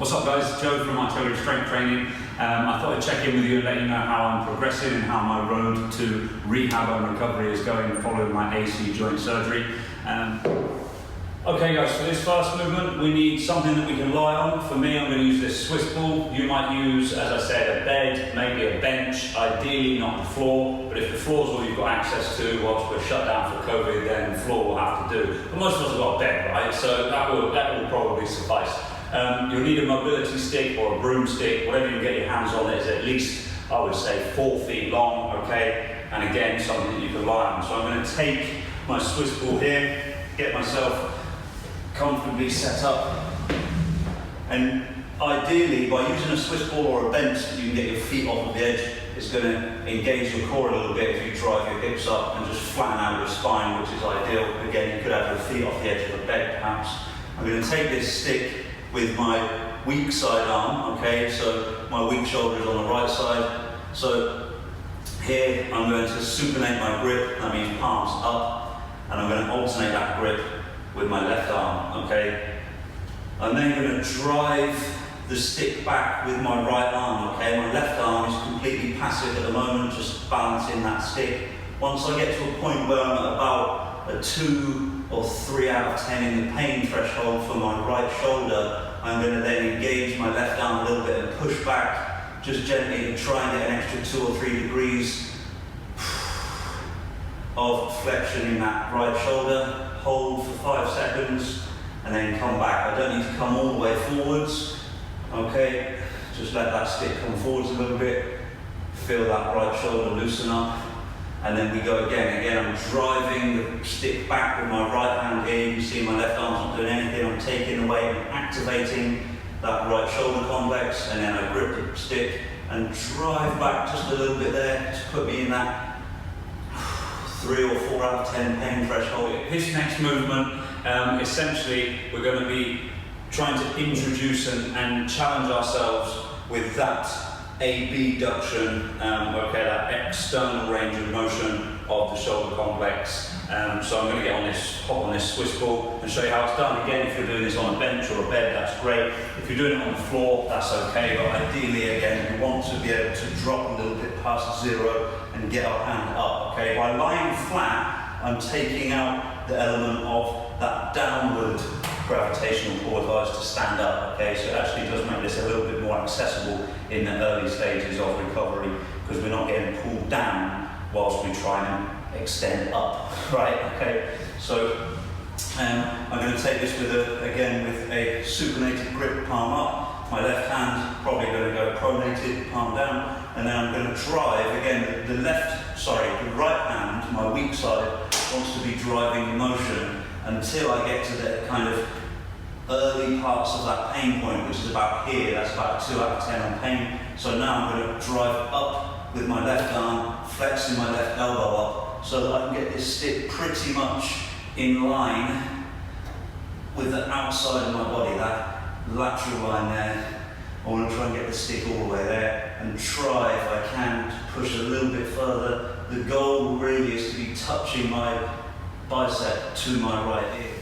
What's up guys, Joe from Artillery Strength Training. I thought I'd check in with you and let you know how I'm progressing and how my road to rehab and recovery is going following my AC joint surgery. Okay guys, for this first movement we need something that we can lie on. For me, I'm going to use this Swiss ball. You might use, as I said, a bed, maybe a bench, ideally not the floor, but if the floor's all you've got access to whilst we're shut down for COVID, then the floor will have to do. But most of us have got a bed, right? So that will probably suffice. You'll need a mobility stick or a broomstick, whatever you get your hands on that is at least, I would say, 4 feet long, okay? And again, something that you can lie on. So I'm going to take my Swiss ball here, get myself comfortably set up, and ideally by using a Swiss ball or a bench that you can get your feet off of the edge, it's going to engage your core a little bit if you drive your hips up and just flatten out your spine, which is ideal. Again, you could have your feet off the edge of a bed perhaps. I'm going to take this stick with my weak side arm, okay, so my weak shoulder is on the right side. So here I'm going to supinate my grip, that means palms up, and I'm going to alternate that grip with my left arm, okay? I'm then going to drive the stick back with my right arm, okay? My left arm is completely passive at the moment, just balancing that stick. Once I get to a point where I'm at about a 2 or 3 out of 10 in the pain threshold for my right shoulder, I'm going to then engage my left arm a little bit and push back just gently to try and get an extra 2 or 3 degrees of flexion in that right shoulder. Hold for 5 seconds and then come back. I don't need to come all the way forwards, okay? Just let that stick come forwards a little bit. Feel that right shoulder loosen up. And then we go again. Again, I'm driving the stick back with my right hand here. You can see my left arm's not doing anything. I'm taking away and activating that right shoulder complex, and then I grip the stick and drive back just a little bit there to put me in that 3 or 4 out of 10 pain threshold. This next movement, essentially, we're going to be trying to introduce and challenge ourselves with that abduction, okay, that external range of motion of the shoulder complex. So I'm going to get on this, hop on this Swiss ball and show you how it's done. Again, if you're doing this on a bench or a bed, that's great. If you're doing it on the floor, that's okay. But ideally, again, we want to be able to drop a little bit past 0 and get our hand up, okay? By lying flat, I'm taking out the element of that downward gravitational pull if I was to stand up, okay? So it actually does make this a little bit more accessible in the early stages of recovery, because we're not getting pulled down whilst we try and extend up, right? Okay, so I'm going to take this with again with a supinated grip, palm up. My left hand probably going to go pronated, palm down, and then I'm going to drive again. The right hand, my weak side, wants to be driving the motion until I get to the kind of early parts of that pain point, which is about here. That's about 2 out of 10 on pain. So now I'm going to drive up with my left arm, flexing my left elbow up, so that I can get this stick pretty much in line with the outside of my body, that lateral line there. I want to try and get the stick all the way there and try, if I can, to push a little bit further. The goal really is to be touching my bicep to my right ear.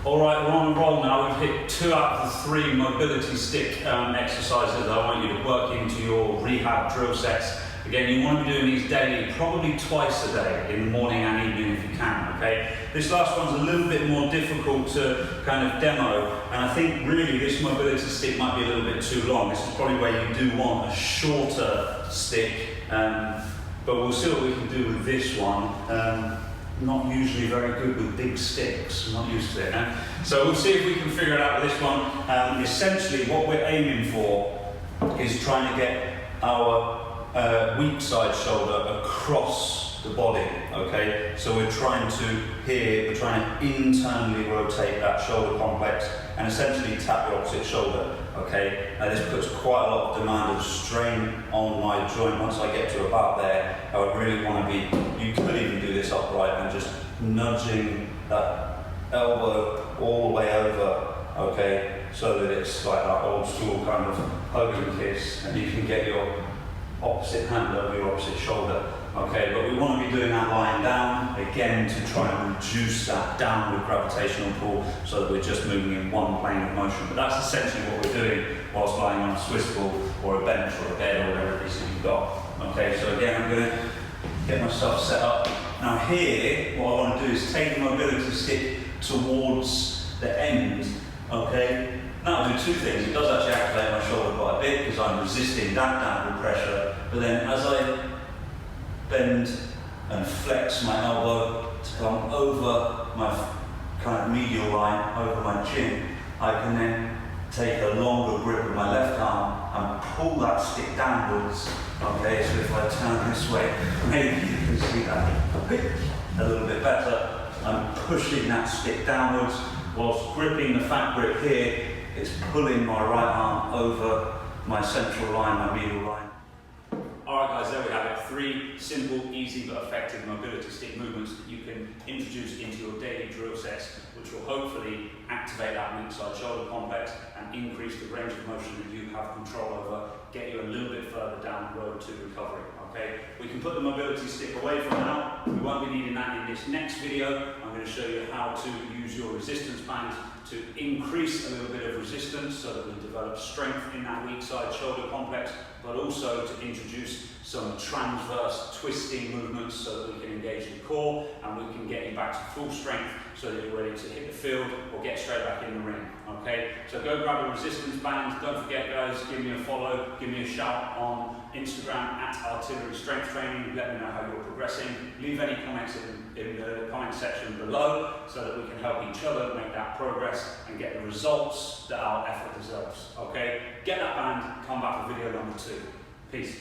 Alright, we're on a roll now. We've hit 2 out of the 3 mobility stick exercises that I want you to work into your rehab drill sets. Again, you want to be doing these daily, probably twice a day, in the morning and evening if you can, okay? This last one's a little bit more difficult to kind of demo, and I think really this mobility stick might be a little bit too long. This is probably where you do want a shorter stick, but we'll see what we can do with this one. Not usually very good with big sticks, I'm not used to it. So we'll see if we can figure it out with this one. Essentially what we're aiming for is trying to get our weak side shoulder across the body, okay? So we're trying to internally rotate that shoulder complex and essentially tap the opposite shoulder, okay? Now this puts quite a lot of demand of strain on my joint. Once I get to about there, I would really want to be, you could even do this upright and just nudging that elbow all the way over, okay? So that it's like that old school kind of hug and kiss, and you can get your opposite hand over your opposite shoulder. Okay, but we want to be doing that lying down, again, to try and reduce that downward gravitational pull so that we're just moving in one plane of motion. But that's essentially what we're doing whilst lying on a Swiss ball or a bench or a bed or whatever it is that you've got. Okay, so again, I'm going to get myself set up. Now here, what I want to do is take the mobility stick towards the end, okay? That'll do two things. It does actually activate my shoulder quite a bit because I'm resisting that downward pressure, but then as I bend and flex my elbow to come over my kind of medial line, over my chin, I can then take a longer grip with my left arm and pull that stick downwards. Okay, so if I turn this way, maybe you can see that a little bit better. I'm pushing that stick downwards whilst gripping the fat grip here. It's pulling my right arm over my central line, my medial line. Alright guys, there we have it. 3 simple, easy but effective mobility stick movements that you can introduce into your daily drill sets, which will hopefully activate that weak side shoulder complex and increase the range of motion that you have control over, get you a little bit further down the road to recovery. Okay, we can put the mobility stick away for now. We won't be needing that in this next video. I'm going to show you how to use your resistance bands to increase a little bit of resistance so that we develop strength in that weak side shoulder complex, but also to introduce some transverse twisting movements so that we can engage the core and we can get you back to full strength so that you're ready to hit the field or get straight back in the ring. Okay, so go grab a resistance band. Don't forget guys, give me a follow, give me a shout on Instagram at Artillery Strength Training. Let me know how you're progressing. Leave any comments in the comment section below so that we can help each other make that progress and get the results that our effort deserves. Okay, get that band, come back for video number 2. Peace.